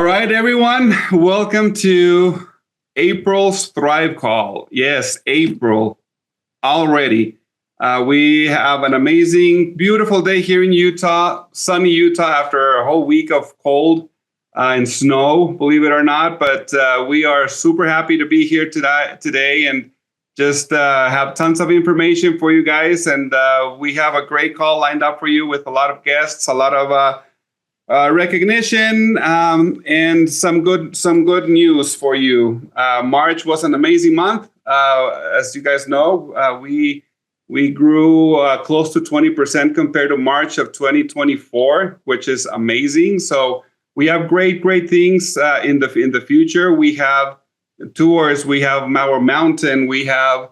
All right, everyone. Welcome to April's Thrive Call. Yes, April already. We have an amazing, beautiful day here in Utah, sunny Utah after a whole week of cold and snow, believe it or not. But we are super happy to be here today and just have tons of information for you guys. And we have a great call lined up for you with a lot of guests, a lot of recognition, and some good news for you. March was an amazing month. As you guys know, we grew close to 20% compared to March of 2024, which is amazing. So we have great things in the future. We have tours. We have our mountain. We have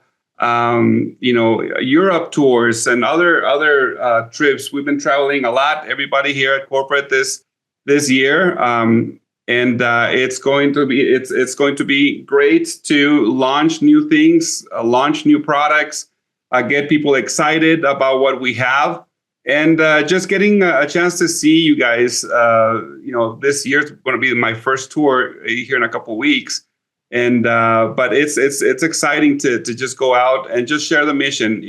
Europe tours and other trips. We've been traveling a lot. Everybody here at corporate this year, and it's going to be great to launch new things, launch new products, get people excited about what we have, and just getting a chance to see you guys. This year's going to be my first tour here in a couple of weeks. And but it's exciting to just go out and just share the mission.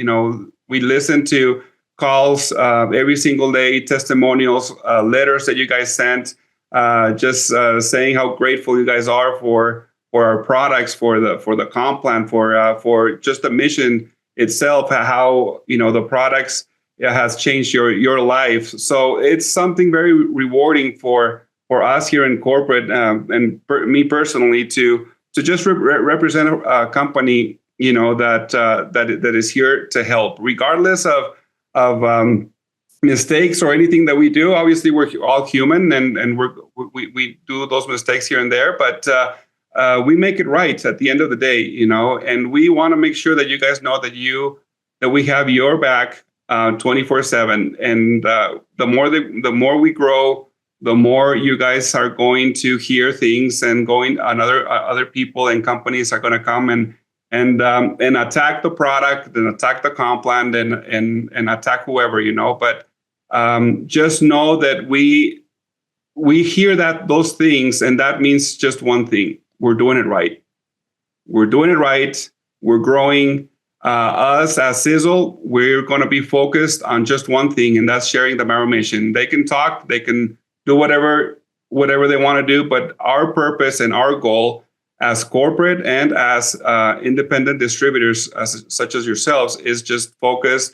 We listen to calls every single day, testimonials, letters that you guys sent, just saying how grateful you guys are for our products, for the comp plan, for just the mission itself, how the products has changed your life. So it's something very rewarding for us here in corporate and me personally to just represent a company, that is here to help, regardless of mistakes or anything that we do. Obviously, we're all human, and we do those mistakes here and there, but we make it right at the end of the day, And we want to make sure that you guys know that we have your back 24/7, and the more we grow, the more you guys are going to hear things, and other people and companies are going to come and attack the product, and attack the comp plan, and attack whoever, But just know that we hear those things, and that means just one thing: we're doing it right. We're doing it right. We're growing. Us as Sisel, we're going to be focused on just one thing, and that's sharing the Mowers mission. They can talk. They can do whatever they want to do, but our purpose and our goal as corporate and as independent distributors, such as yourselves, is just focus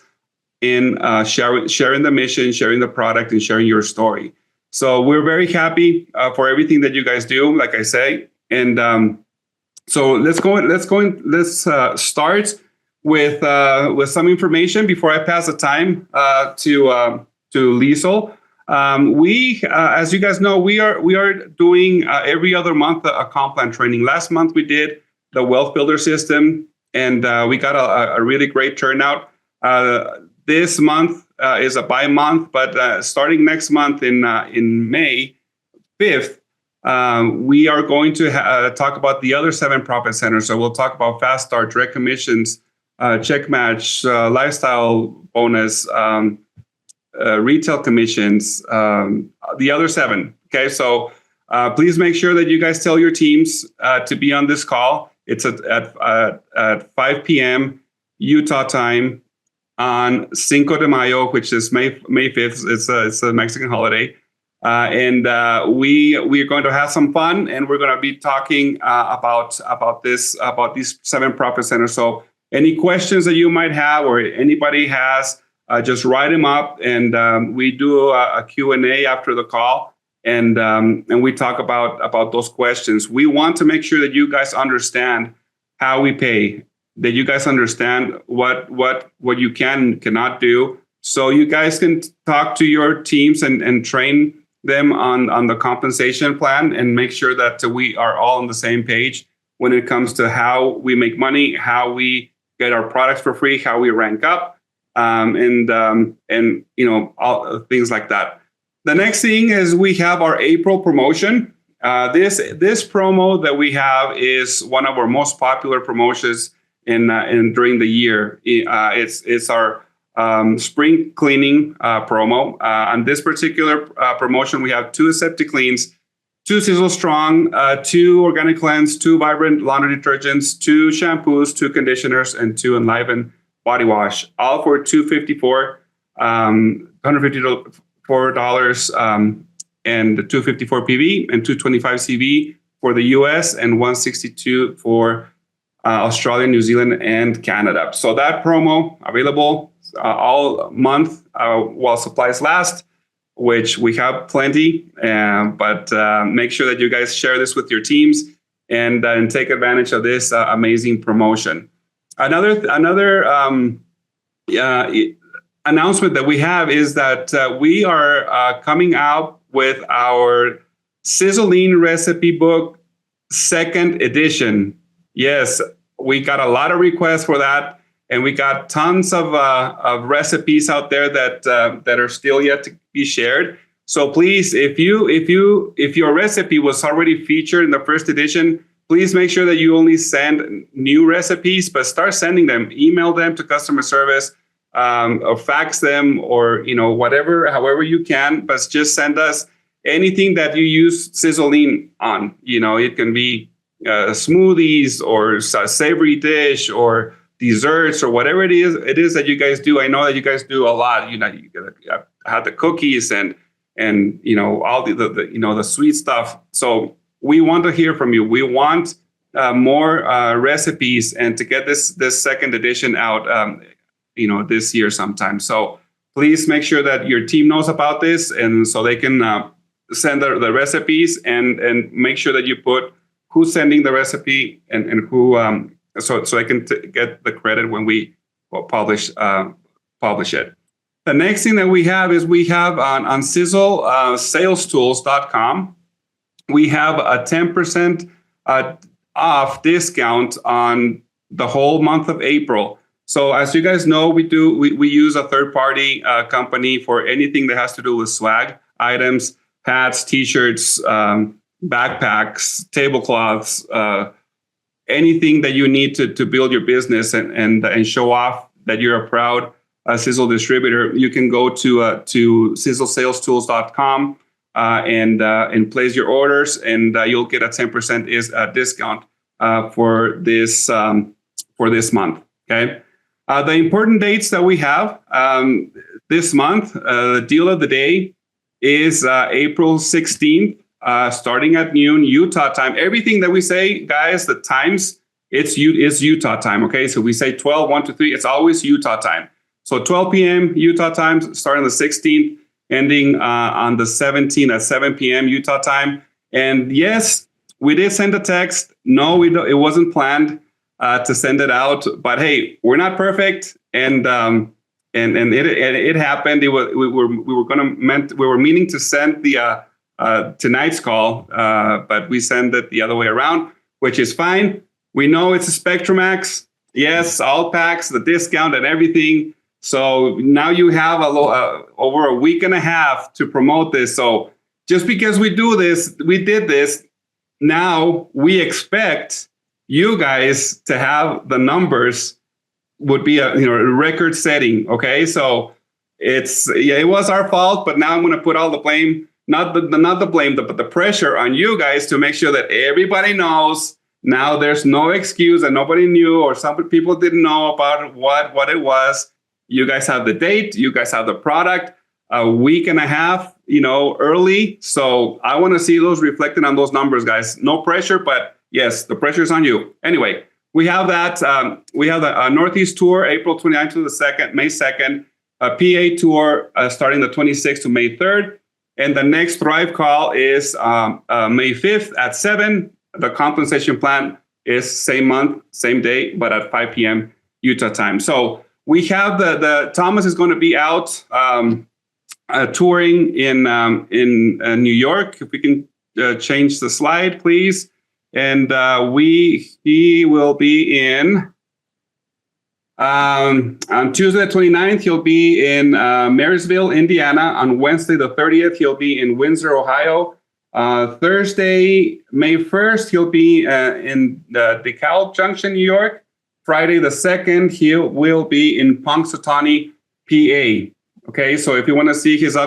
in sharing the mission, sharing the product, and sharing your story. So we're very happy for everything that you guys do, like I say. And so let's start with some information before I pass the time to Liesel. As you guys know, we are doing every other month a comp plan training. Last month we did the Wealth Builder system, and we got a really great turnout. This month is a bi-month, but starting next month in May 5th, we are going to talk about the other 7 profit centers. So we'll talk about Fast Start, direct commissions, check match, lifestyle bonus, retail commissions, the other 7. Okay, so please make sure that you guys tell your teams to be on this call. It's at 5 p.m. Utah time on Cinco de Mayo, which is May 5th. It's a Mexican holiday, and we are going to have some fun, and we're going to be talking about these 7 profit centers. So any questions that you might have, or anybody has, just write them up, and we do a Q&A after the call, and we talk about those questions. We want to make sure that you guys understand how we pay, that you guys understand what you can and cannot do, so you guys can talk to your teams and train them on the compensation plan, and make sure that we are all on the same page when it comes to how we make money, how we get our products for free, how we rank up, and all things like that. The next thing is we have our April promotion. This promo that we have is one of our most popular promotions in during the year. It's our spring cleaning promo. On this particular promotion, we have 2 septic cleans, 2 Sisel Strong, 2 Organic Cleanse, 2 Vibrant Laundry Detergents, 2 shampoos, 2 conditioners, and 2 Enliven Body Wash, all for $254, $154, and $254 PV and $225 CV for the US and $162 for Australia, New Zealand, and Canada. So that promo available all month while supplies last, which we have plenty. But make sure that you guys share this with your teams and take advantage of this amazing promotion. Another announcement that we have is that we are coming out with our Sizzling Recipe Book 2nd edition. Yes, we got a lot of requests for that, and we got tons of recipes out there that are still yet to be shared. So please, if your recipe was already featured in the 1st edition, please make sure that you only send new recipes, but start sending them. Email them to customer service, or fax them, or however you can. But just send us anything that you use Sizzling on. It can be smoothies or savory dish or desserts or whatever it is that you guys do. I know that you guys do a lot. You have the cookies and all the sweet stuff. So we want to hear from you. We want more recipes, and to get this 2nd edition out, this year sometime. So please make sure that your team knows about this, and so they can send the recipes, and make sure that you put who's sending the recipe and who, so I can get the credit when we publish it. The next thing that we have is on Sisel salestools.com. We have a 10% off discount on the whole month of April. So as you guys know, we use a third-party company for anything that has to do with swag items, hats, T-shirts, backpacks, tablecloths, anything that you need to build your business and show off that you're a proud Sisel distributor. You can go to siselsalestools.com and place your orders, and you'll get a 10% discount for this month. Okay. The important dates that we have this month, the deal of the day is April 16th, starting at noon Utah time. Everything that we say, guys, the times, it's Utah time. Okay, so we say 12, 1 to 3. It's always Utah time. So 12 p.m. Utah time, starting the 16th, ending on the 17th at 7 p.m. Utah time. And yes, we did send a text. No, it wasn't planned to send it out. But hey, we're not perfect, and it happened. We were meaning to send the tonight's call, but we send it the other way around, which is fine. We know it's a Spectrum Max. Yes, all packs, the discount and everything. So now you have over a week and a half to promote this. So just because we did this, now we expect you guys to have the numbers would be a record setting. Okay, so it was our fault, but now I'm going to put all the blame, not the blame, but the pressure on you guys to make sure that everybody knows. Now there's no excuse that nobody knew, or some people didn't know about what it was. You guys have the date, you guys have the product a week and a half, early. So I want to see those reflected on those numbers, guys. No pressure, but yes, the pressure is on you. Anyway, we have that. We have the Northeast Tour, April 29th to the 2nd, May 2nd. A PA Tour starting the 26th to May 3rd. And the next Thrive Call is May 5th at 7. The compensation plan is same month, same day, but at 5 p.m. Utah time. So we have the Thomas is going to be out touring in New York. If we can change the slide, please. And he will be in on Tuesday the 29th. He'll be in Marysville, Indiana. On Wednesday the 30th, he'll be in Windsor, Ohio. Thursday, May 1st, he'll be in DeKalb Junction, New York. Friday the 2nd, he will be in Punxsutawney, PA. Okay, so if you want to see his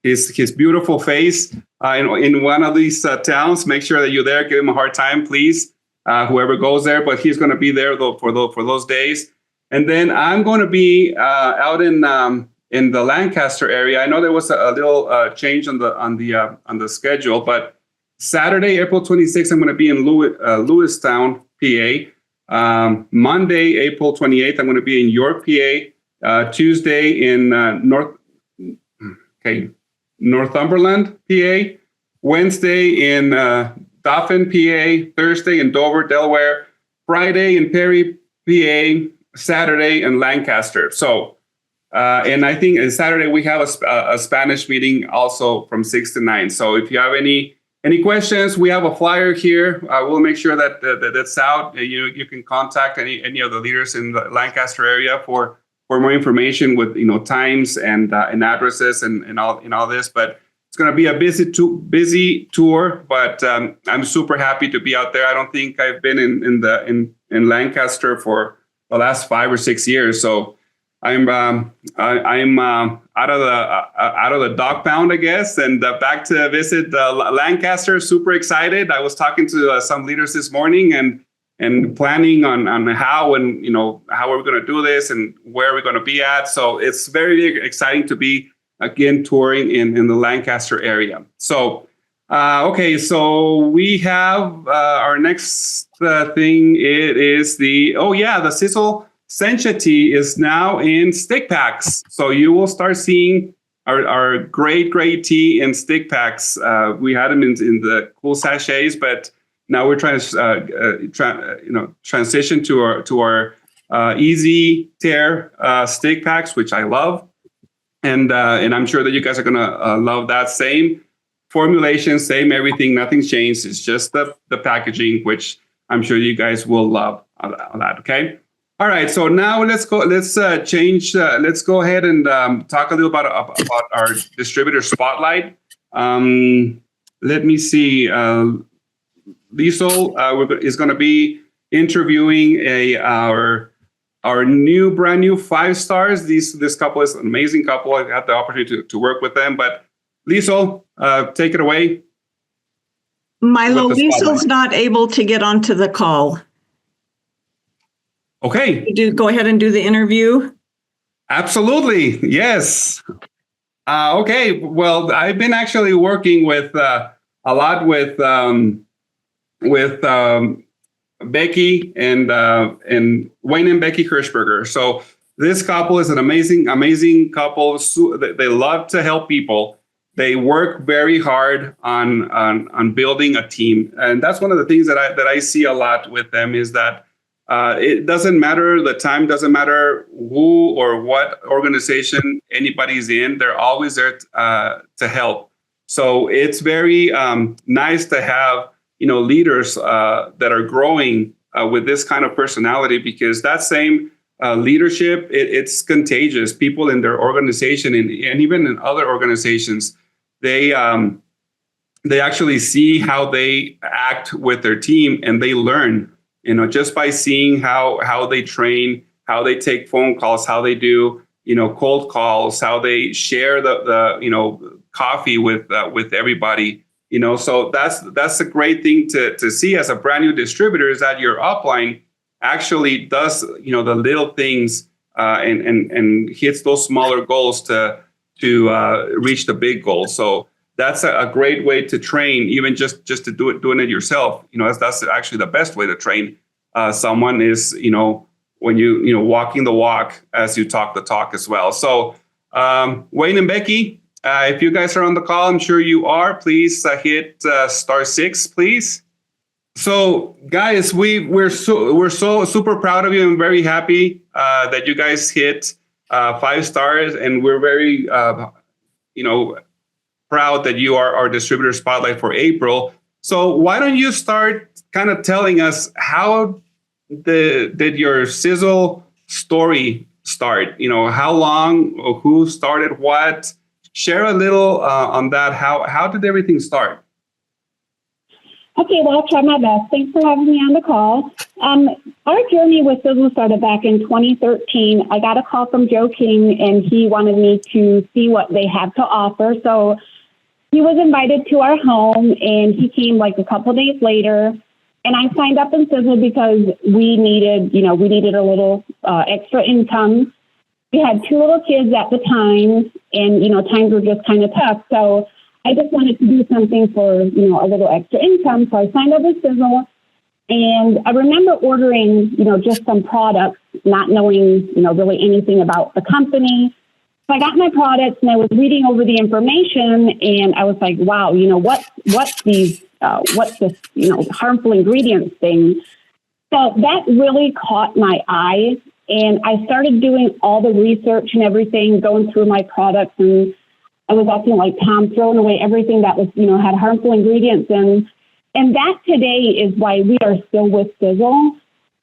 his beautiful face, in one of these towns, make sure that you're there. Give him a hard time, please. Whoever goes there, but he's going to be there though for those days. And then I'm going to be out in the Lancaster area. I know there was a little change on the schedule, but Saturday, April 26th, I'm going to be in Lewistown, PA. Monday, April 28th, I'm going to be in York, PA. Tuesday in Northumberland, PA. Wednesday in Dauphin, PA. Thursday in Dover, Delaware. Friday in Perry, PA. Saturday in Lancaster. So, and I think Saturday we have a Spanish meeting also from 6 to 9. So if you have any questions, we have a flyer here. We'll make sure that that's out. You can contact any of the leaders in the Lancaster area for more information with times and addresses and all this. But it's going to be a busy tour. But I'm super happy to be out there. I don't think I've been in Lancaster for the last 5 or 6 years. So I'm out of the dog pound, I guess, and back to visit Lancaster. Super excited. I was talking to some leaders this morning and planning on how we're going to do this and where we're going to be at. So it's very exciting to be again touring in the Lancaster area. So okay, so we have our next thing. It is the Sisel Sencha tea is now in stick packs. So you will start seeing our great tea in stick packs. We had them in the cool sachets, but now we're trying to transition to our easy tear stick packs, which I love, and I'm sure that you guys are gonna love that. Same formulation, same everything, nothing's changed. It's just the packaging, which I'm sure you guys will love that. Okay. All right. So now let's go. Let's change. Let's go ahead and talk a little about our distributor spotlight. Let me see. Liesl is going to be interviewing our brand new 5 stars. This couple is an amazing couple. I had the opportunity to work with them. But Liesl, take it away. Milo, Liesel's not able to get onto the call. Okay. Go ahead and do the interview. Absolutely. Yes. Okay. Well, I've been actually working with a lot with Becky and Wayne and Becky Hirschberger. So this couple is an amazing couple. They love to help people. They work very hard on building a team, and that's one of the things that I see a lot with them is that it doesn't matter, the time doesn't matter who or what organization anybody's in. They're always there to help. So it's very nice to have leaders that are growing with this kind of personality, because that same leadership it's contagious. People in their organization and even in other organizations, they actually see how they act with their team, and they learn, just by seeing how they train, how they take phone calls, how they do, cold calls, how they share the coffee with everybody, so that's a great thing to see as a brand new distributor, is that your upline actually does, the little things and hits those smaller goals to reach the big goal. So that's a great way to train, even just to doing it yourself. That's actually the best way to train someone is, when you walking the walk as you talk the talk as well. So Wayne and Becky, if you guys are on the call, I'm sure you are, please hit *6, please. So guys, we're so super proud of you and very happy that you guys hit 5 stars, and we're very proud that you are our distributor spotlight for April. So why don't you start kind of telling us how did your Sisel story start? How long, or who started what? Share a little on that. How did everything start? Okay, well, I'll try my best. Thanks for having me on the call. Our journey with Sisel started back in 2013. I got a call from Joe King, and he wanted me to see what they had to offer. So he was invited to our home, and he came like a couple days later. And I signed up in Sisel because we needed a little extra income. We had 2 little kids at the time, and, times were just kind of tough. So I just wanted to do something for, a little extra income. So I signed up with Sisel, and I remember ordering, just some products, not knowing, really anything about the company. So I got my products, and I was reading over the information, and I was like, wow, what's this, harmful ingredients thing? So that really caught my eye, and I started doing all the research and everything, going through my products, and I was acting like Tom, throwing away everything that was, had harmful ingredients in. And that today is why we are still with Sisel.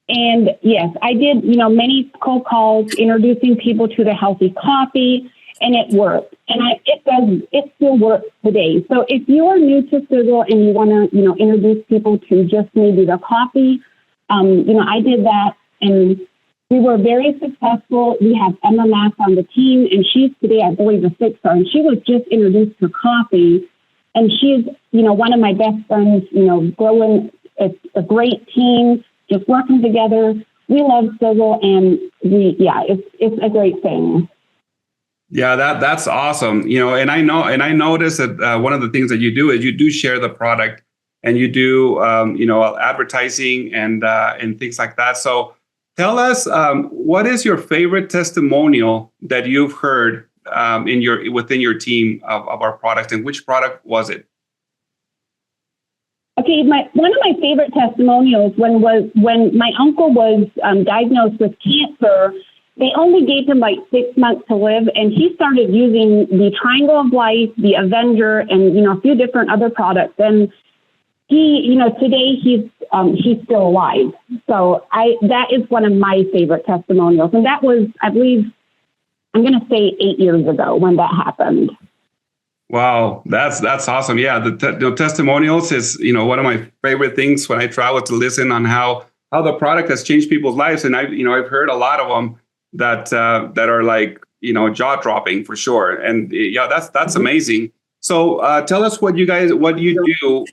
And yes, I did, many cold calls introducing people to the healthy coffee, and it worked. And it still works today. So if you are new to Sisel and you want to, introduce people to just maybe the coffee, I did that, and we were very successful. We have Emma Mass on the team, and she's today, I believe, a 6-star, and she was just introduced to coffee. And she's, one of my best friends, growing a great team, just working together. We love Sisel, and it's a great thing. Yeah, that's awesome. And I noticed that one of the things that you do is you do share the product, and you do, advertising and things like that. So tell us, what is your favorite testimonial that you've heard within your team of our product, and which product was it? Okay, one of my favorite testimonials when my uncle was diagnosed with cancer. They only gave him like 6 months to live, and he started using the Triangle of Life, the Avenger, and a few different other products. And he, today he's still alive. So that is one of my favorite testimonials, and that was, I believe, I'm going to say 8 years ago when that happened. Wow, that's awesome. Yeah, the testimonials is one of my favorite things when I travel, to listen on how the product has changed people's lives, and I've heard a lot of them that are like jaw dropping for sure, and yeah, that's amazing. So tell us what you do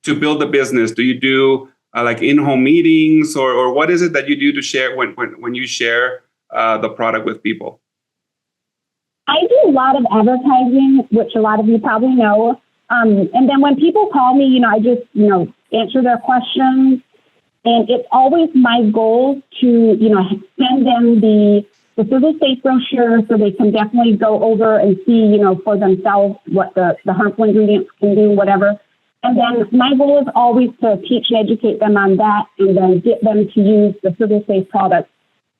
to build the business. Do you do like in-home meetings, or what is it that you do to share when you share the product with people? I do a lot of advertising, which a lot of you probably know. And then when people call me, I just, answer their questions. And it's always my goal to, send them the Sisel Safe brochure so they can definitely go over and see, for themselves what the harmful ingredients can do, whatever. And then my goal is always to teach and educate them on that, and then get them to use the Sisel Safe products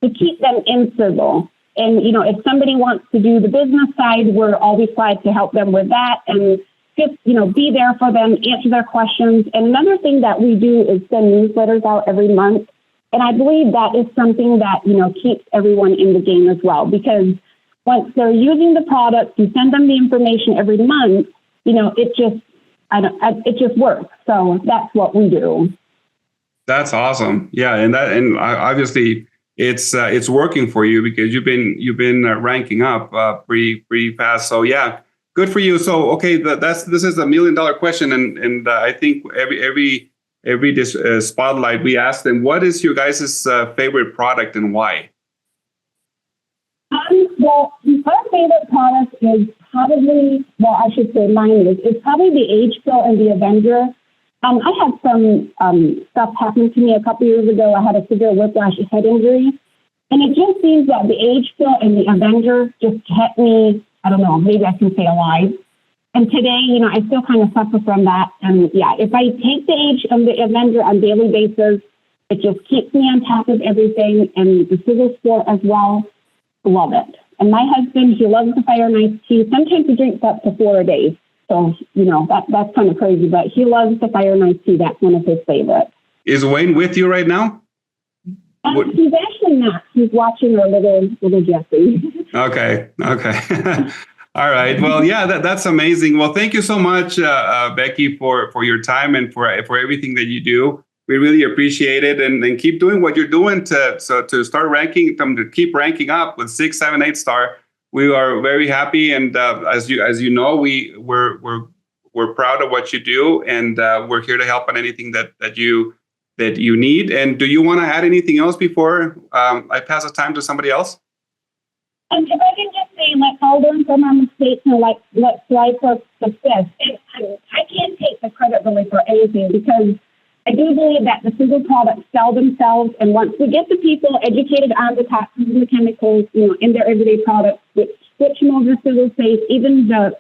to keep them in Sisel. And, if somebody wants to do the business side, we're always glad to help them with that, and just, be there for them, answer their questions. And another thing that we do is send newsletters out every month. And I believe that is something that, keeps everyone in the game as well, because once they're using the product, you send them the information every month, it just works. So that's what we do. That's awesome. Yeah. And obviously, it's working for you, because you've been ranking up pretty fast. So yeah, good for you. So okay, this is $1 million question, and I think every spotlight we ask them, what is your guys' favorite product and why? Well, our favorite product is probably, I should say mine is probably the Age Pill and the Avenger. I had some stuff happen to me a couple years ago. I had a severe whiplash head injury. And it just seems that the Age Pill and the Avenger just kept me, I don't know, maybe I can say alive. And today, I still kind of suffer from that. And yeah, if I take the Age and the Avenger on a daily basis, it just keeps me on top of everything. And the Sisel Sport as well, love it. And my husband, he loves the fire and iced tea. Sometimes he drinks up to 4 a day. So, that's kind of crazy, but he loves the fire and iced tea. That's one of his favorites. Is Wayne with you right now? He's actually not. He's watching our little Jesse. Okay. All right. Well, yeah, that's amazing. Well, thank you so much, Becky, for your time and for everything that you do. We really appreciate it, and keep doing what you're doing to start ranking, to keep ranking up with 6, 7, 8 star. we are very happy, and as you know, we're proud of what you do, and we're here to help on anything that you need. And do you want to add anything else before I pass the time to somebody else? If I can just say, let's all learn from our mistakes and let's strive for success. And I can't take the credit really for anything, because I do believe that the Sisel products sell themselves. And once we get the people educated on the toxins and the chemicals, in their everyday products, which Mowers Sisel safe, even the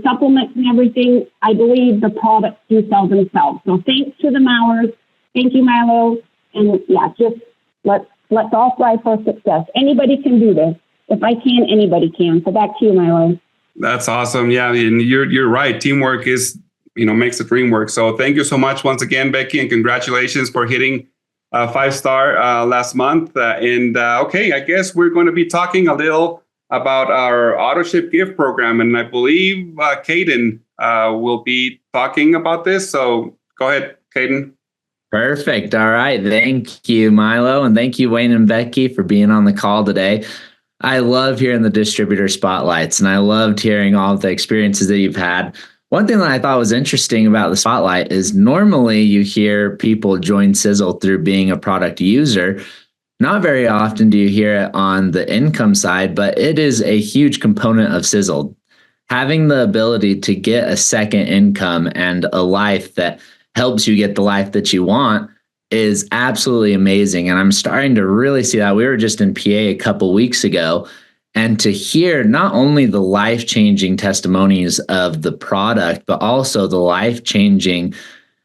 supplements and everything, I believe the products do sell themselves. So thanks to the Mowers. Thank you, Milo. And yeah, just let's all strive for success. Anybody can do this. If I can, anybody can. So back to you, Milo. That's awesome. Yeah, and you're right. Teamwork is, makes the dream work. So thank you so much once again, Becky, and congratulations for hitting 5-star last month. Okay, I guess we're going to be talking a little about our Autoship GIFT Program, and I believe Caden will be talking about this. So go ahead, Caden. Perfect. All right. Thank you, Milo, and thank you, Wayne and Becky, for being on the call today. I love hearing the distributor spotlights, and I loved hearing all of the experiences that you've had. One thing that I thought was interesting about the spotlight is normally you hear people join Sisel through being a product user. Not very often do you hear it on the income side, but it is a huge component of Sisel. Having the ability to get a second income and a life that helps you get the life that you want is absolutely amazing. And I'm starting to really see that. We were just in PA a couple weeks ago, and to hear not only the life-changing testimonies of the product, but also the life-changing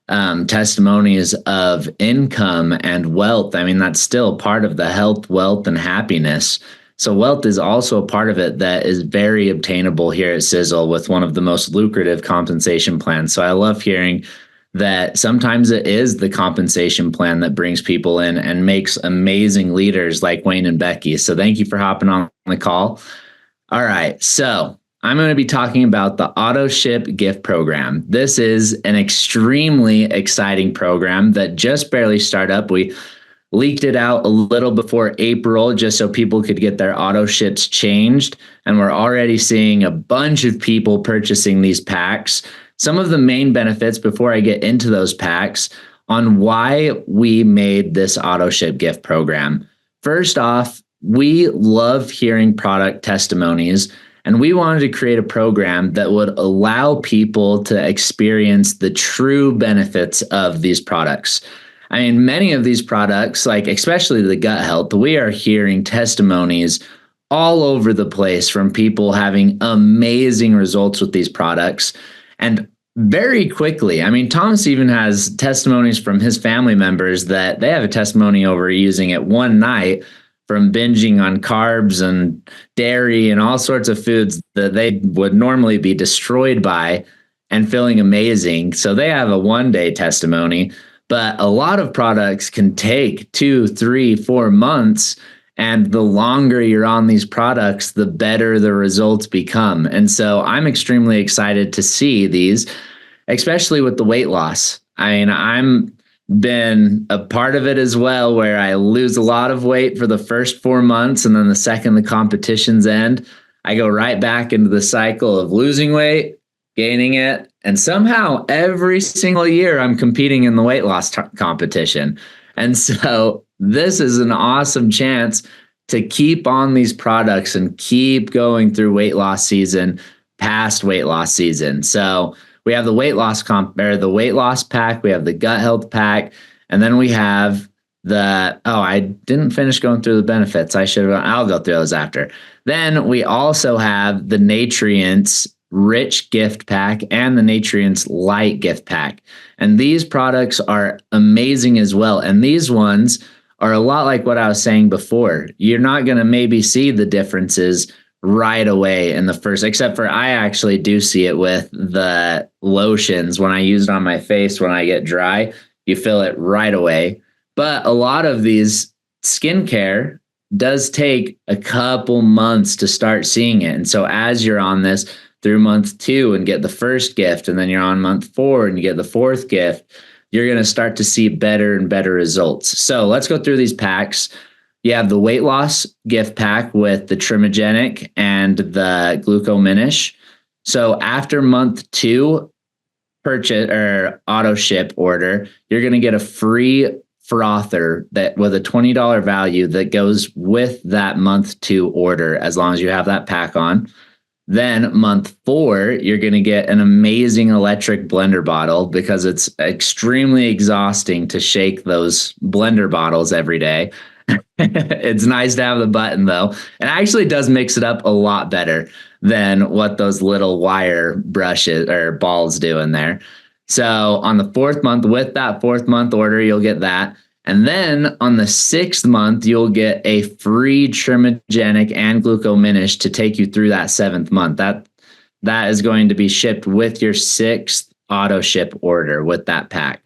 testimonies of income and wealth. I mean, that's still part of the health, wealth, and happiness. So wealth is also a part of it that is very obtainable here at Sisel with one of the most lucrative compensation plans. So I love hearing that sometimes it is the compensation plan that brings people in and makes amazing leaders like Wayne and Becky. So thank you for hopping on the call. All right. So I'm going to be talking about the Autoship GIFT Program. This is an extremely exciting program that just barely started up. We leaked it out a little before April just so people could get their auto ships changed. And we're already seeing a bunch of people purchasing these packs. Some of the main benefits before I get into those packs on why we made this Autoship GIFT Program. First off, we love hearing product testimonies, and we wanted to create a program that would allow people to experience the true benefits of these products. I mean, many of these products, like especially the gut health, we are hearing testimonies all over the place from people having amazing results with these products. And very quickly, I mean, Thomas even has testimonies from his family members that they have a testimony over using it one night from binging on carbs and dairy and all sorts of foods that they would normally be destroyed by and feeling amazing. So they have a one-day testimony, but a lot of products can take 2, 3, 4 months. And the longer you're on these products, the better the results become. And so I'm extremely excited to see these, especially with the weight loss. I mean, I'm been a part of it as well, where I lose a lot of weight for the first 4 months. And then the second the competitions end, I go right back into the cycle of losing weight, gaining it. And somehow every single year I'm competing in the weight loss competition. And so this is an awesome chance to keep on these products and keep going through weight loss season, past weight loss season. So we have the weight loss the weight loss pack, we have the gut health pack, and then we have I didn't finish going through the benefits. I'll go through those after. Then we also have the Nutrients Rich Gift Pack and the Nutrients Light Gift Pack. And these products are amazing as well. And these ones are a lot like what I was saying before. You're not going to maybe see the differences right away in the first, except for I actually do see it with the lotions. When I use it on my face, when I get dry, you feel it right away. But a lot of these skincare does take a couple months to start seeing it. And so as you're on this through month 2 and get the first gift, and then you're on month 4 and you get the 4th gift, you're going to start to see better and better results. So let's go through these packs. You have the weight loss gift pack with the Trimogenic and the Glucominish. So after month 2 purchase or auto ship order, you're going to get a free frother that with a $20 value that goes with that month 2 order, as long as you have that pack on. Then month 4, you're going to get an amazing electric blender bottle, because it's extremely exhausting to shake those blender bottles every day. It's nice to have the button, though. It actually does mix it up a lot better than what those little wire brushes or balls do in there. So on the 4th month, with that 4th month order, you'll get that. And then on the 6th month, you'll get a free Trimogenic and Glucominish to take you through that 7th month. That is going to be shipped with your 6th auto ship order with that pack.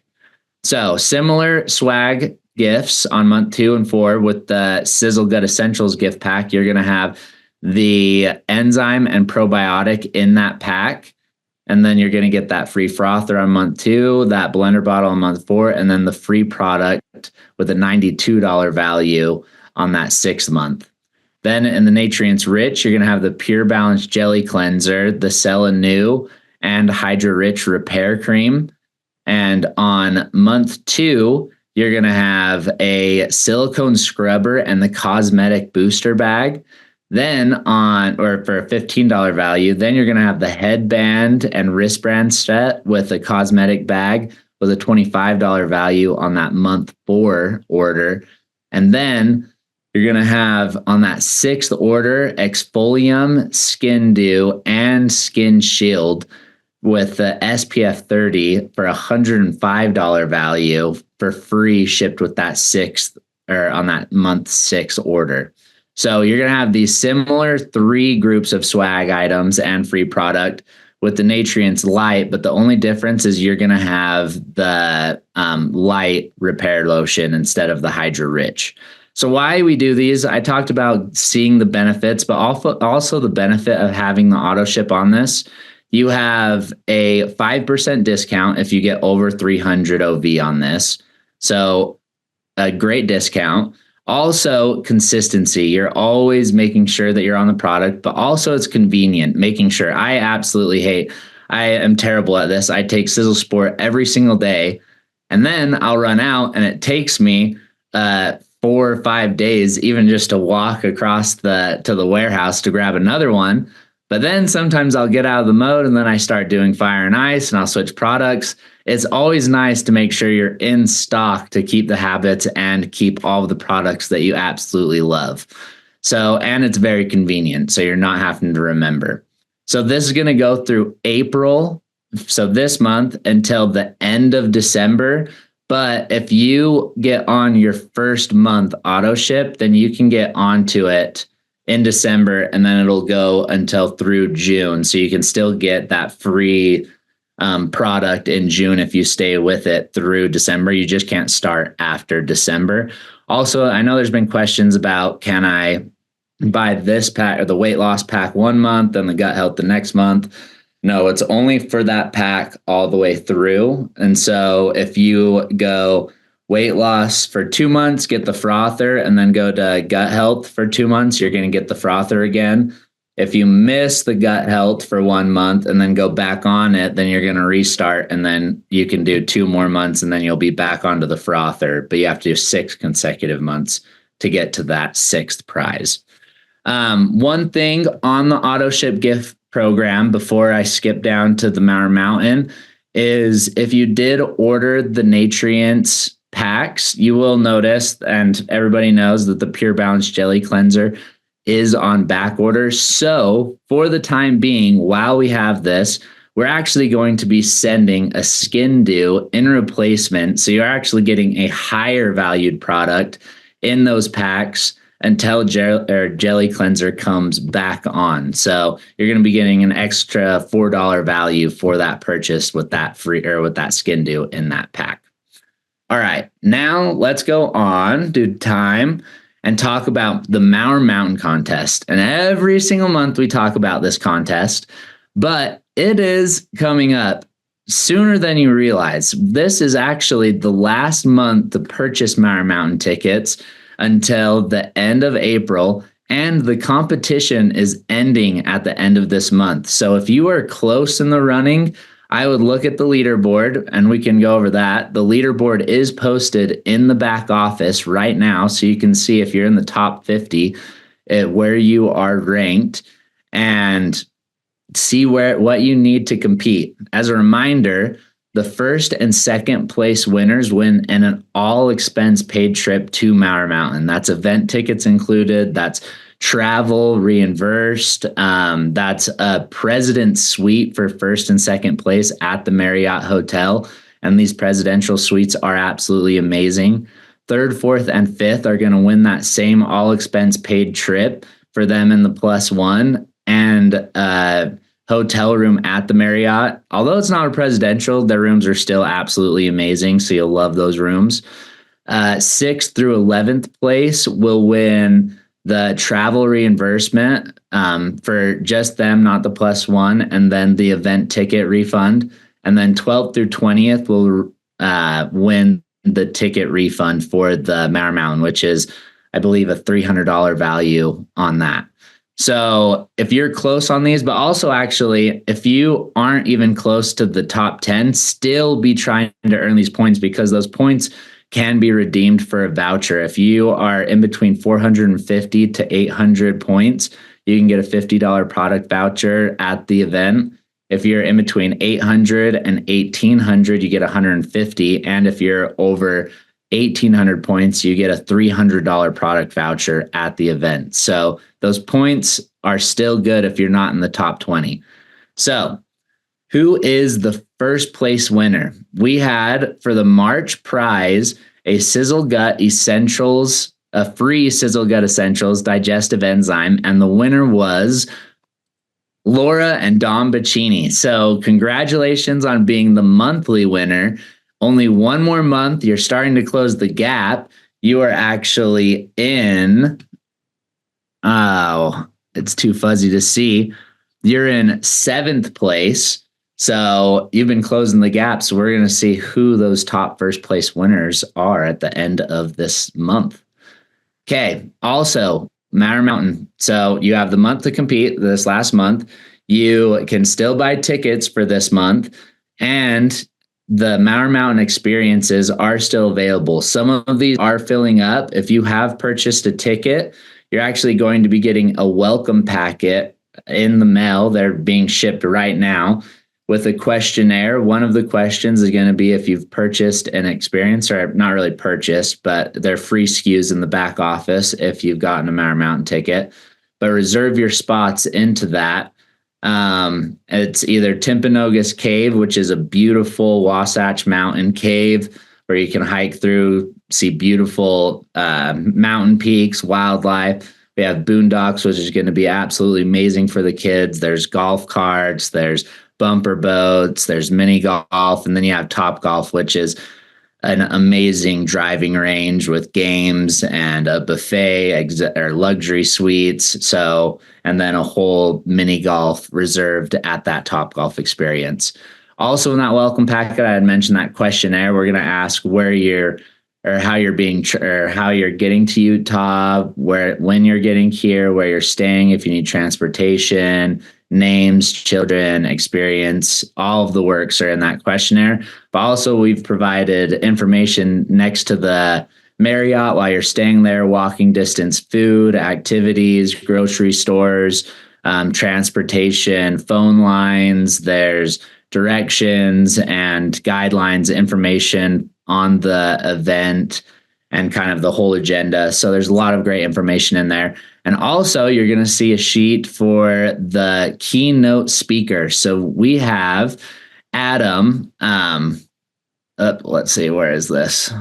So similar swag gifts on month 2 and 4 with the Sisel Gut Essentials gift pack. You're going to have the enzyme and probiotic in that pack. And then you're going to get that free frother on month 2, that blender bottle on month 4, and then the free product with a $92 value on that 6th month. Then in the Nutrients Rich, you're going to have the Pure Balance Jelly Cleanser, the Cell-Anew, and Hydra Rich Repair Cream. And on month 2, you're going to have a silicone scrubber and the cosmetic booster bag. Then for a $15 value, then you're going to have the headband and wristband set with a cosmetic bag with a $25 value on that month 4 order. And then you're going to have on that 6th order, Exfolium, Skin Dew, and Skin Shield with the SPF 30 for a $105 value for free, shipped with that 6th or on that month 6 order. So you're going to have these similar 3 groups of swag items and free product with the Nutrients Light, but the only difference is you're going to have the light repair lotion instead of the Hydra Rich. So why we do these, I talked about seeing the benefits, but also the benefit of having the auto ship on this. You have a 5% discount if you get over 300 OV on this. So a great discount. Also, consistency. You're always making sure that you're on the product, but also it's convenient, making sure. I am terrible at this. I take Sisel Sport every single day, and then I'll run out, and it takes me 4 or 5 days even just to walk across to the warehouse to grab another one. But then sometimes I'll get out of the mode, and then I start doing Fire and Ice, and I'll switch products. It's always nice to make sure you're in stock to keep the habits and keep all of the products that you absolutely love. So, and it's very convenient, so you're not having to remember. So this is going to go through April, so this month, until the end of December. But if you get on your 1st month auto ship, then you can get onto it in December, and then it'll go until through June. So you can still get that free product in June if you stay with it through December. You just can't start after December. Also, I know there's been questions about, can I buy this pack or the weight loss pack 1 month and the gut health the next month? No, it's only for that pack all the way through. And so if you go weight loss for 2 months, get the frother, and then go to gut health for 2 months, you're going to get the frother again. If you miss the gut health for 1 month and then go back on it, then you're going to restart, and then you can do 2 more months, and then you'll be back onto the frother. But you have to do 6 consecutive months to get to that 6th prize. One thing on the auto ship gift program before I skip down to the Mountain is if you did order the Nutrients packs, you will notice, and everybody knows, that the Pure Balance Jelly Cleanser is on back order. So for the time being, while we have this, we're actually going to be sending a Skin Dew in replacement. So you're actually getting a higher valued product in those packs until Jelly Cleanser comes back on. So you're going to be getting an extra $4 value for that purchase with that with that Skin Dew in that pack. All right, now let's go on to time and talk about the Mountain contest. And every single month we talk about this contest, but it is coming up sooner than you realize. This is actually the last month to purchase Mountain tickets. until the end of April, and the competition is ending at the end of this month. So if you are close in the running, I would look at the leaderboard, and we can go over that. The leaderboard is posted in the back office right now, so you can see if you're in the top 50, where you are ranked, and see what you need to compete. As a reminder, the first and second place winners win an all expense paid trip to Mauer Mountain. That's event tickets included. That's travel reimbursed. That's a president's suite for first and second place at the Marriott Hotel. And these presidential suites are absolutely amazing. Third, fourth, and fifth are going to win that same all expense paid trip for them in the +1 and hotel room at the Marriott. Although it's not a presidential, their rooms are still absolutely amazing. So you'll love those rooms. 6th through 11th place will win the travel reimbursement for just them, not the +1, and then the event ticket refund. And then 12th through 20th will win the ticket refund for the Mauer Mountain, which is, I believe, a $300 value on that. So if you're close on these, but also actually, if you aren't even close to the top 10, still be trying to earn these points, because those points can be redeemed for a voucher. If you are in between 450 to 800 points, you can get a $50 product voucher at the event. If you're in between 800 and 1800, you get 150. And if you're over 1800 points, you get a $300 product voucher at the event. So those points are still good if you're not in the top 20. So who is the first place winner? We had, for the March prize, a Sisel Gut Essentials, a free Sisel Gut Essentials digestive enzyme, and the winner was Laura and Dom Bacchini. So congratulations on being the monthly winner. Only one more month. You're starting to close the gap. You are actually in, it's too fuzzy to see. You're in 7th place. So you've been closing the gap. So we're going to see who those top first place winners are at the end of this month. Okay. Also, Mauer Mountain. So you have the month to compete this last month. You can still buy tickets for this month, and the Mauer Mountain experiences are still available. Some of these are filling up. If you have purchased a ticket, you're actually going to be getting a welcome packet in the mail. They're being shipped right now with a questionnaire. One of the questions is going to be if you've purchased an experience, or not really purchased, but they're free SKUs in the back office if you've gotten a Mauer Mountain ticket. But reserve your spots into that. It's either Timpanogos Cave, which is a beautiful Wasatch Mountain cave where you can hike through, see beautiful mountain peaks, wildlife. We have Boondocks, which is going to be absolutely amazing for the kids. There's golf carts, there's bumper boats, there's mini golf, and then you have Top Golf, which is an amazing driving range with games and a buffet or luxury suites. So, and then a whole mini golf reserved at that Top Golf experience. Also in that welcome packet, I had mentioned that questionnaire. We're going to ask where you're, or how you're being, or how you're getting to Utah, when you're getting here, where you're staying, if you need transportation, names, children, experience, all of the works are in that questionnaire. But also we've provided information next to the Marriott while you're staying there, walking distance food, activities, grocery stores, transportation, phone lines. There's directions and guidelines, information on the event, and kind of the whole agenda. So there's a lot of great information in there. And also you're going to see a sheet for the keynote speaker. So we have Adam, let's see, where is this?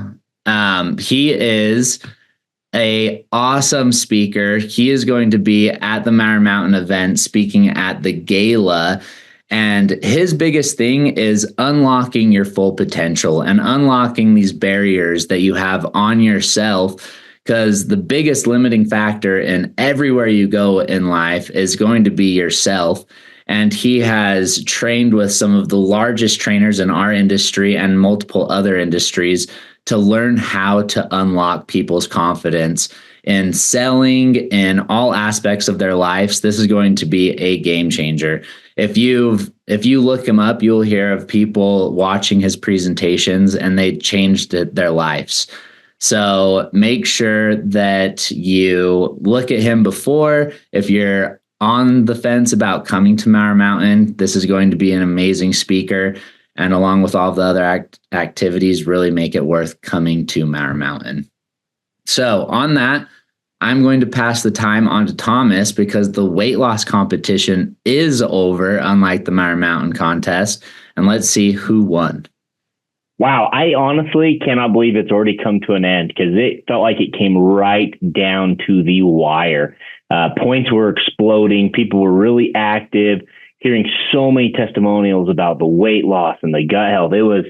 He is a awesome speaker. He is going to be at the Mauer Mountain event speaking at the gala. And his biggest thing is unlocking your full potential and unlocking these barriers that you have on yourself, because the biggest limiting factor in everywhere you go in life is going to be yourself. And he has trained with some of the largest trainers in our industry and multiple other industries to learn how to unlock people's confidence in selling in all aspects of their lives. This is going to be a game changer. If you look him up, you'll hear of people watching his presentations and they changed their lives. So make sure that you look at him before. If you're on the fence about coming to Mauer Mountain, this is going to be an amazing speaker. And along with all the other activities, really make it worth coming to Mauer Mountain. So on that, I'm going to pass the time on to Thomas because the weight loss competition is over, unlike the Mauer Mountain contest. And let's see who won. Wow, I honestly cannot believe it's already come to an end because it felt like it came right down to the wire. Points were exploding. People were really active, hearing so many testimonials about the weight loss and the gut health. It was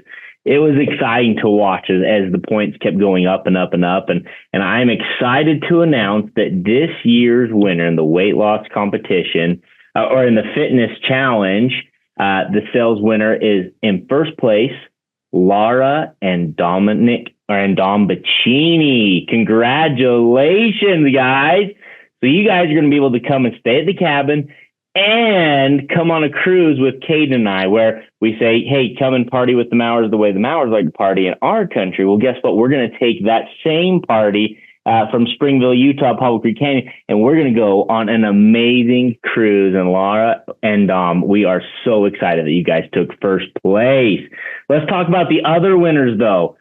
exciting to watch as the points kept going up and up and up. And I'm excited to announce that this year's winner in the weight loss competition or in the fitness challenge, the sales winner is in first place, Laura and Dom Bacchini. Congratulations, guys. So you guys are going to be able to come and stay at the cabin and come on a cruise with Caden and I, where we say, hey, come and party with the Mowers the way the Mowers like to party in our country. Well, guess what? We're going to take that same party from Springville, Utah, Poplar Creek Canyon, and we're going to go on an amazing cruise. And Laura and Dom, we are so excited that you guys took first place. Let's talk about the other winners, though.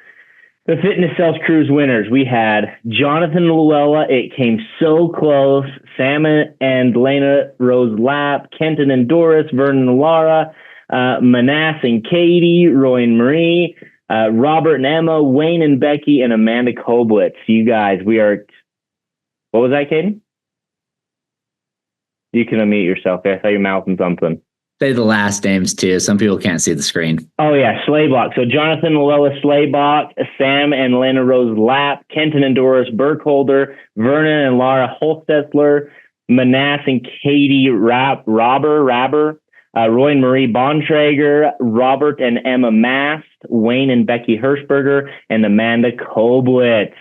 The Fitness Sales Cruise winners, we had Jonathan Luella. It came so close. Sam and Lena Rose Lapp, Kenton and Doris, Vernon and Laura, Manas and Katie, Roy and Marie, Robert and Emma, Wayne and Becky, and Amanda Koblitz. You guys, we are... What was that, Katie? You can unmute yourself. I saw you mouthing something. Say the last names too. Some people can't see the screen. Oh yeah, Slaybach. So Jonathan and Lola Slaybach, Sam and Lena Rose Lapp, Kenton and Doris Burkholder, Vernon and Laura Holstetler, Manas and Katie Robber, Roy and Marie Bontrager, Robert and Emma Mast, Wayne and Becky Hirschberger, and Amanda Koblitz.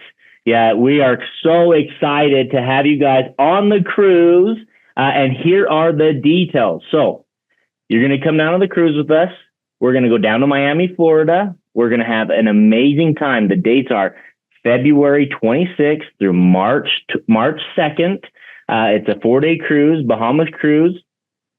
Yeah, we are so excited to have you guys on the cruise. And here are the details. So you're going to come down on the cruise with us. We're going to go down to Miami, Florida. We're going to have an amazing time. The dates are February 26th through March 2nd. It's a 4-day cruise, Bahamas cruise.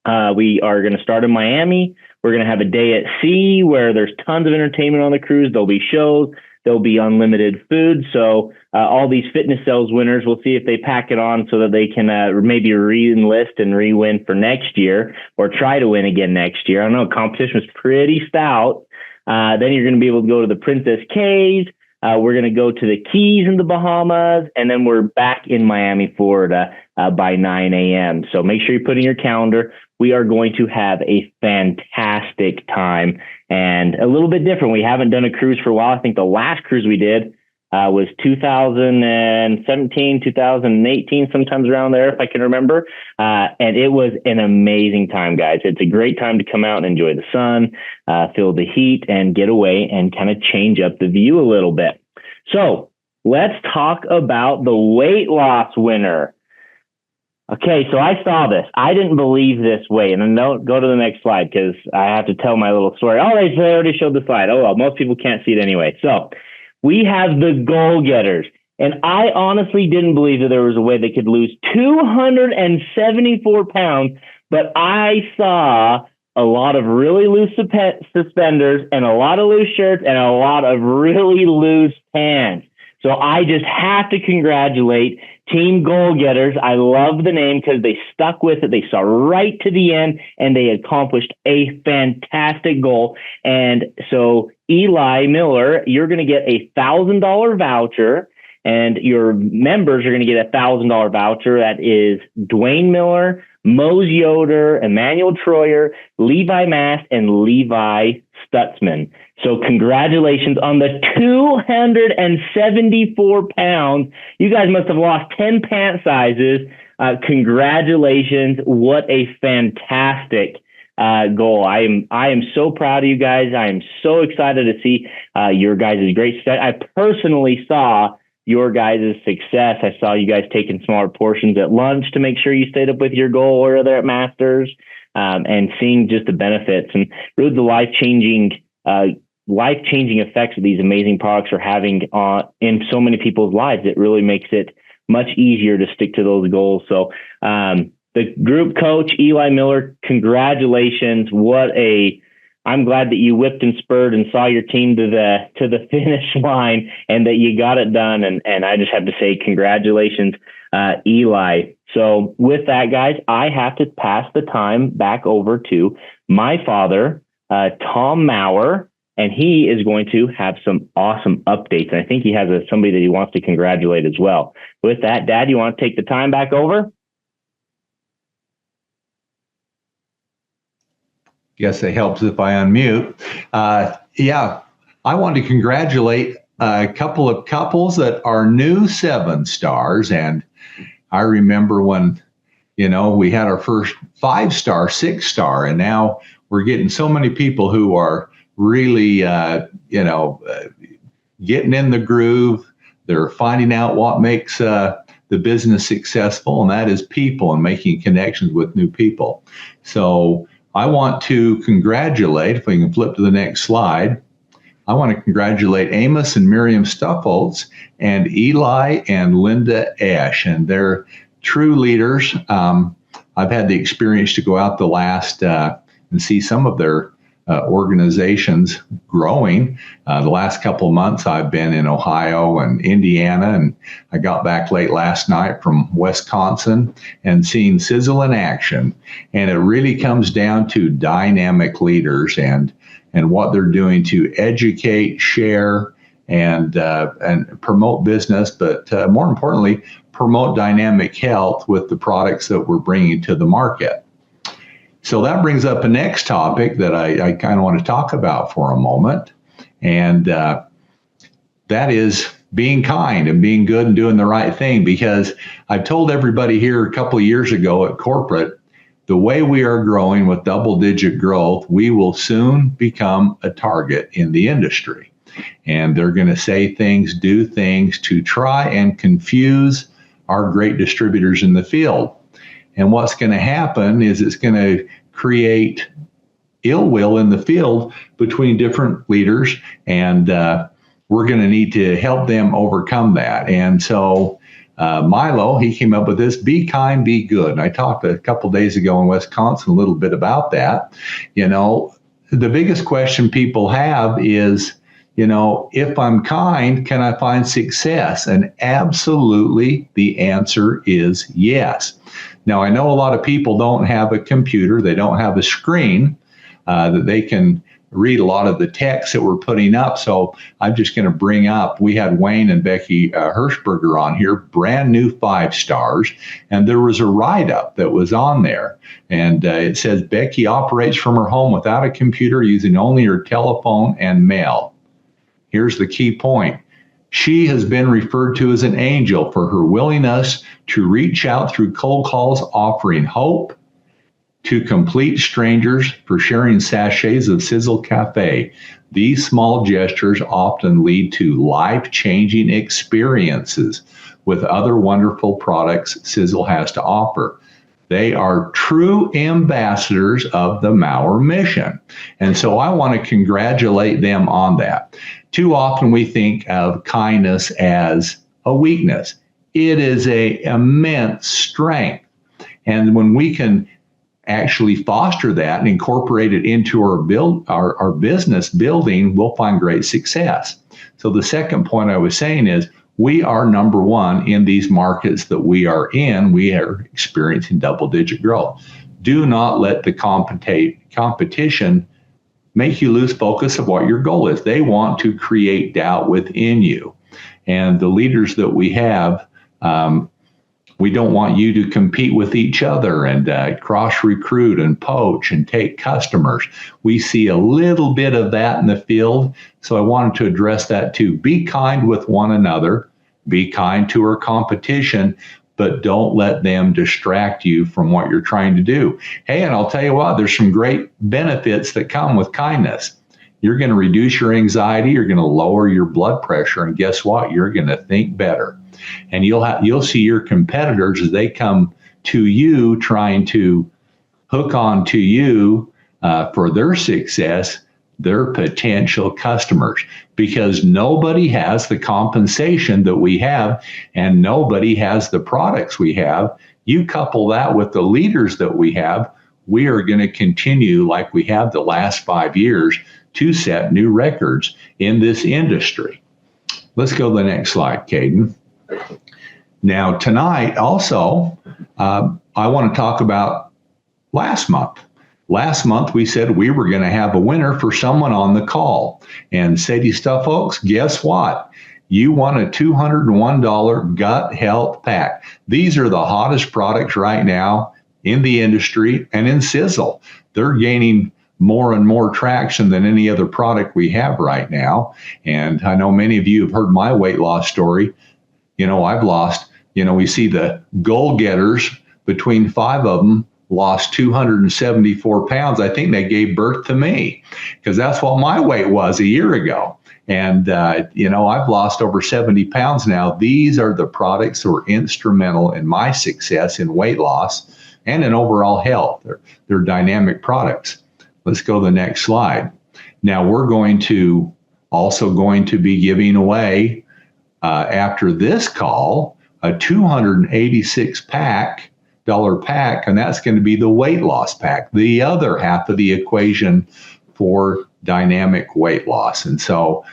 We are going to start in Miami. We're going to have a day at sea where there's tons of entertainment on the cruise. There'll be shows. There'll be unlimited food. So all these fitness sales winners, we'll see if they pack it on so that they can maybe re-enlist and re-win for next year or try to win again next year. I don't know. Competition was pretty stout. Then you're going to be able to go to the Princess Cays. We're going to go to the Keys in the Bahamas, and then we're back in Miami, Florida by 9 a.m. So make sure you put in your calendar. We are going to have a fantastic time and a little bit different. We haven't done a cruise for a while. I think the last cruise we did was 2017, 2018, sometimes around there, if I can remember. And it was an amazing time, guys. It's a great time to come out and enjoy the sun, feel the heat, and get away and kind of change up the view a little bit. So let's talk about the weight loss winner. Okay, so I saw this. I didn't believe this weight. And then don't go to the next slide because I have to tell my little story. Oh, they already showed the slide. Oh, well, most people can't see it anyway. So we have the goal getters. And I honestly didn't believe that there was a way they could lose 274 pounds, but I saw a lot of really loose suspenders and a lot of loose shirts and a lot of really loose pants. So I just have to congratulate Team Goal Getters. I love the name because they stuck with it. They saw right to the end and they accomplished a fantastic goal. And so Eli Miller, you're going to get a $1,000 voucher, and your members are going to get a $1,000 voucher. That is Dwayne Miller, Mose Yoder, Emmanuel Troyer, Levi Mast, and Levi Stutzman. So congratulations on the 274 pounds. You guys must have lost 10 pant sizes. Congratulations. What a fantastic goal. I am so proud of you guys. I am so excited to see your guys' great success. I personally saw your guys' success. I saw you guys taking smaller portions at lunch to make sure you stayed up with your goal or there at Masters, and seeing just the benefits and really the life-changing effects that these amazing products are having in so many people's lives. It really makes it much easier to stick to those goals. So the group coach, Eli Miller, congratulations. I'm glad that you whipped and spurred and saw your team to the finish line and that you got it done. And I just have to say congratulations, Eli. So with that, guys, I have to pass the time back over to my father, Tom Maurer, and he is going to have some awesome updates. And I think he has somebody that he wants to congratulate as well. With that, Dad, you want to take the time back over? Guess it helps if I unmute. I want to congratulate a couple of couples that are new 7-stars. And I remember when, we had our first 5-star, 6-star, and now we're getting so many people who are really, getting in the groove. They're finding out what makes the business successful, and that is people and making connections with new people. So I want to congratulate, if we can flip to the next slide, I want to congratulate Amos and Miriam Stuffoltz and Eli and Linda Esch, and they're true leaders. I've had the experience to go out the last and see some of their organizations growing. The last couple of months I've been in Ohio and Indiana, and I got back late last night from Wisconsin and seeing Sisel in action. And it really comes down to dynamic leaders and what they're doing to educate, share, and promote business, but more importantly, promote dynamic health with the products that we're bringing to the market. So that brings up a next topic that I kind of want to talk about for a moment. And that is being kind and being good and doing the right thing. Because I've told everybody here a couple of years ago at corporate, the way we are growing with double-digit growth, we will soon become a target in the industry. And they're going to say things, do things to try and confuse our great distributors in the field. And what's going to happen is it's going to create ill will in the field between different leaders, and we're going to need to help them overcome that. And so Milo, he came up with this: be kind, be good. And I talked a couple of days ago in Wisconsin a little bit about that. The biggest question people have is, if I'm kind, can I find success? And absolutely, the answer is yes. Now, I know a lot of people don't have a computer. They don't have a screen that they can read a lot of the text that we're putting up. So I'm just going to bring up, we had Wayne and Becky Hirschberger on here, brand new 5-stars. And there was a write-up that was on there. And it says, Becky operates from her home without a computer, using only her telephone and mail. Here's the key point. She has been referred to as an angel for her willingness to reach out through cold calls, offering hope to complete strangers, for sharing sachets of Sisel Cafe. These small gestures often lead to life-changing experiences with other wonderful products Sisel has to offer. They are true ambassadors of the Maurer mission. And so I want to congratulate them on that. Too often we think of kindness as a weakness. It is an immense strength. And when we can actually foster that and incorporate it into our business building, we'll find great success. So the second point I was saying is, we are number one in these markets that we are in. We are experiencing double-digit growth. Do not let the competition make you lose focus of what your goal is. They want to create doubt within you. And the leaders that we have, we don't want you to compete with each other and cross-recruit and poach and take customers. We see a little bit of that in the field, so I wanted to address that too. Be kind with one another. Be kind to our competition, but don't let them distract you from what you're trying to do. Hey, and I'll tell you what, there's some great benefits that come with kindness. You're going to reduce your anxiety. You're going to lower your blood pressure. And guess what? You're going to think better. And you'll see your competitors as they come to you trying to hook on to you for their success, their potential customers, because nobody has the compensation that we have and nobody has the products we have. You couple that with the leaders that we have, we are going to continue like we have the last 5 years to set new records in this industry. Let's go to the next slide, Caden. Now, tonight also, I want to talk about last month. Last month, we said we were going to have a winner for someone on the call. And Sadie Stuff, folks, guess what? You won a $201 gut health pack. These are the hottest products right now in the industry and in Sisel. They're gaining more and more traction than any other product we have right now. And I know many of you have heard my weight loss story. I've lost, we see the goal getters, between 5 of them lost 274 pounds. I think they gave birth to me because that's what my weight was a year ago. And, I've lost over 70 pounds now. These are the products that were instrumental in my success in weight loss and in overall health. They're dynamic products. Let's go to the next slide. Now we're going to be giving away after this call a $286 pack, and that's going to be the weight loss pack, the other half of the equation for dynamic weight loss. And so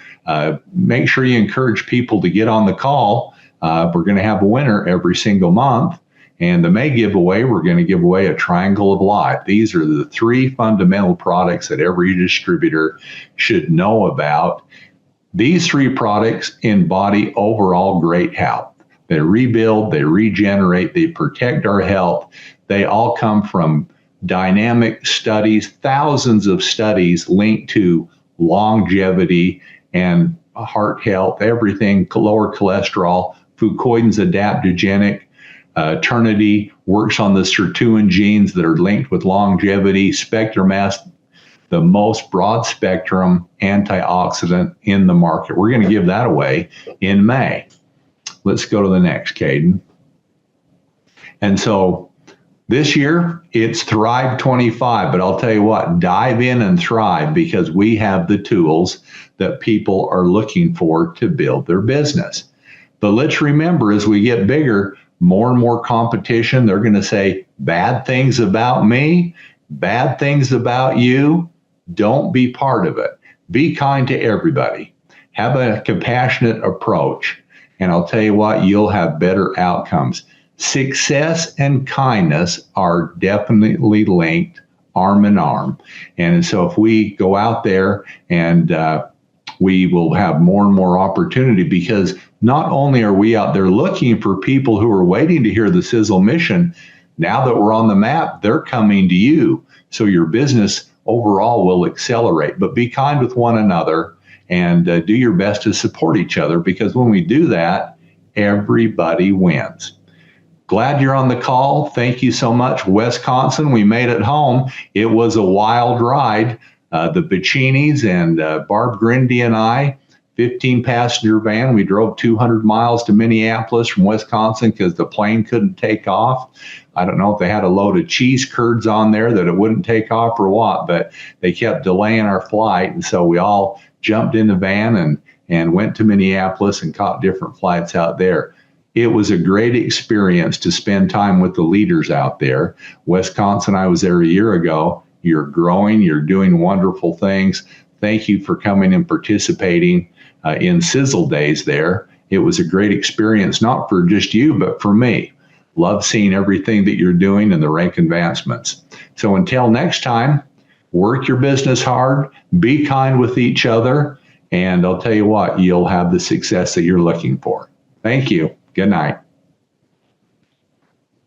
make sure you encourage people to get on the call. We're going to have a winner every single month. And the May giveaway, we're going to give away a Triangle of Life. These are the 3 fundamental products that every distributor should know about. These 3 products embody overall great health. They rebuild, they regenerate, they protect our health. They all come from dynamic studies, thousands of studies linked to longevity and heart health, everything, lower cholesterol. Fucoidan's adaptogenic. Eternity works on the sirtuin genes that are linked with longevity. Spectrum S, the most broad spectrum antioxidant in the market. We're going to give that away in May. Let's go to the next, Caden. And so this year, it's Thrive 25, but I'll tell you what, dive in and thrive because we have the tools that people are looking for to build their business. But let's remember, as we get bigger, more and more competition, they're going to say bad things about me, bad things about you. Don't be part of it. Be kind to everybody. Have a compassionate approach. And I'll tell you what, you'll have better outcomes. Success and kindness are definitely linked arm in arm. And so if we go out there and we will have more and more opportunity because not only are we out there looking for people who are waiting to hear the Sisel mission, now that we're on the map, they're coming to you. So your business overall will accelerate. But be kind with one another and do your best to support each other because when we do that, everybody wins. Glad you're on the call. Thank you so much. Wisconsin, we made it home. It was a wild ride. The Baccinis and Barb Grindy and I, 15-passenger van. We drove 200 miles to Minneapolis from Wisconsin because the plane couldn't take off. I don't know if they had a load of cheese curds on there that it wouldn't take off or what, but they kept delaying our flight. And so we all jumped in the van and went to Minneapolis and caught different flights out there. It was a great experience to spend time with the leaders out there. Wisconsin, I was there a year ago. You're growing. You're doing wonderful things. Thank you for coming and participating in Sisel Days there. It was a great experience, not for just you, but for me. Love seeing everything that you're doing and the rank advancements. So until next time, work your business hard, be kind with each other, and I'll tell you what, you'll have the success that you're looking for. Thank you. Good night.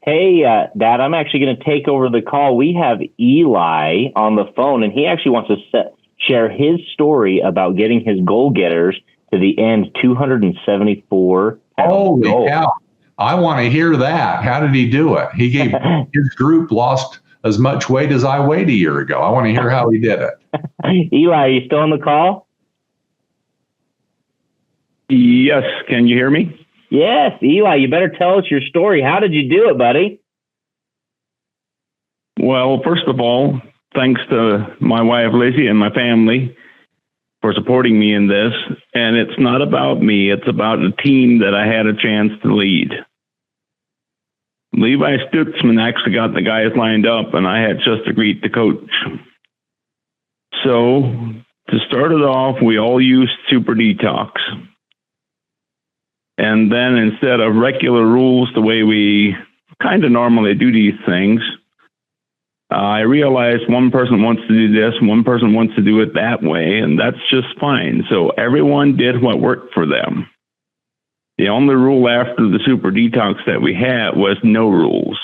Hey, Dad, I'm actually going to take over the call. We have Eli on the phone, and he actually wants to share his story about getting his goal getters to the end 274 pounds. Holy cow. I want to hear that. How did he do it? His group lost as much weight as I weighed a year ago. I want to hear how he did it. Eli, are you still on the call? Yes. Can you hear me? Yes. Eli, you better tell us your story. How did you do it, buddy? Well, first of all, thanks to my wife, Lizzie, and my family for supporting me in this. And it's not about me. It's about the team that I had a chance to lead. Levi Stutzman actually got the guys lined up, and I had just agreed to coach. So to start it off, we all used Super Detox. And then instead of regular rules, the way we kind of normally do these things, I realized one person wants to do this, one person wants to do it that way, and that's just fine. So everyone did what worked for them. The only rule after the Super Detox that we had was no rules.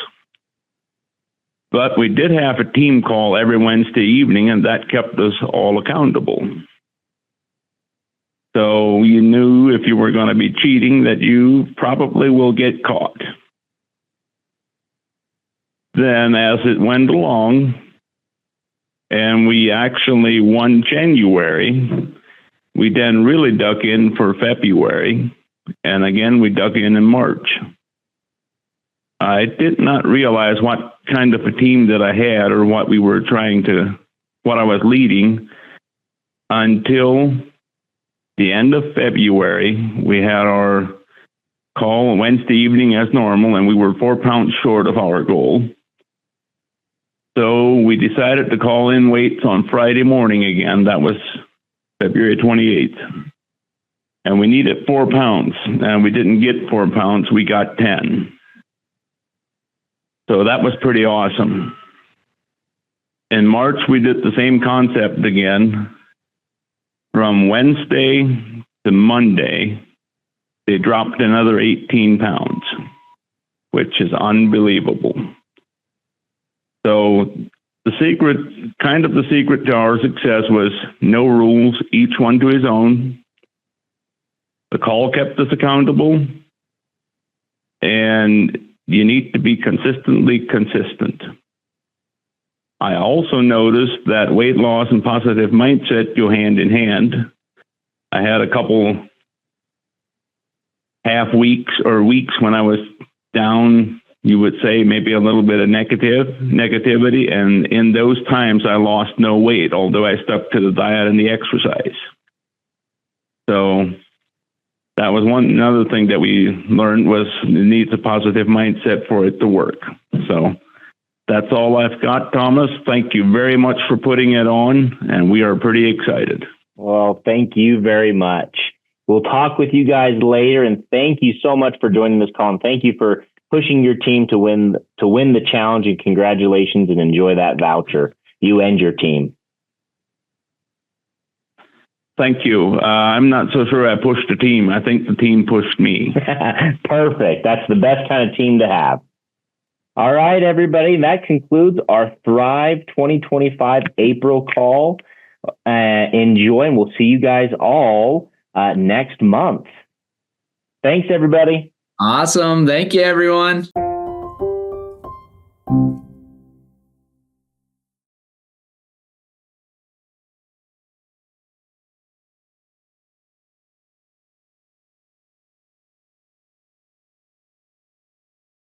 But we did have a team call every Wednesday evening, and that kept us all accountable. So you knew if you were going to be cheating that you probably will get caught. Then as it went along, and we actually won January, we then really dug in for February, and again we dug in March. I did not realize what kind of a team that I had or what I was leading until the end of February. We had our call Wednesday evening as normal, and we were 4 pounds short of our goal. So we decided to call in weights on Friday morning again. That was February 28th. And we needed 4 pounds, and we didn't get 4 pounds. We got 10. So that was pretty awesome. In March, we did the same concept again. From Wednesday to Monday, they dropped another 18 pounds, which is unbelievable. So the secret to our success was no rules, each one to his own. The call kept us accountable, and you need to be consistently consistent. I also noticed that weight loss and positive mindset go hand in hand. I had a couple half weeks or weeks when I was down, you would say maybe a little bit of negativity. And in those times, I lost no weight, although I stuck to the diet and the exercise. So that was another thing that we learned was it needs a positive mindset for it to work. So that's all I've got, Thomas. Thank you very much for putting it on, and we are pretty excited. Well, thank you very much. We'll talk with you guys later, and thank you so much for joining this call, and thank you for pushing your team to win the challenge, and congratulations, and enjoy that voucher, you and your team. Thank you. I'm not so sure I pushed the team. I think the team pushed me. Perfect. That's the best kind of team to have. All right, everybody. That concludes our Thrive 2025 April call. Enjoy, and we'll see you guys all next month. Thanks, everybody. Awesome. Thank you, everyone.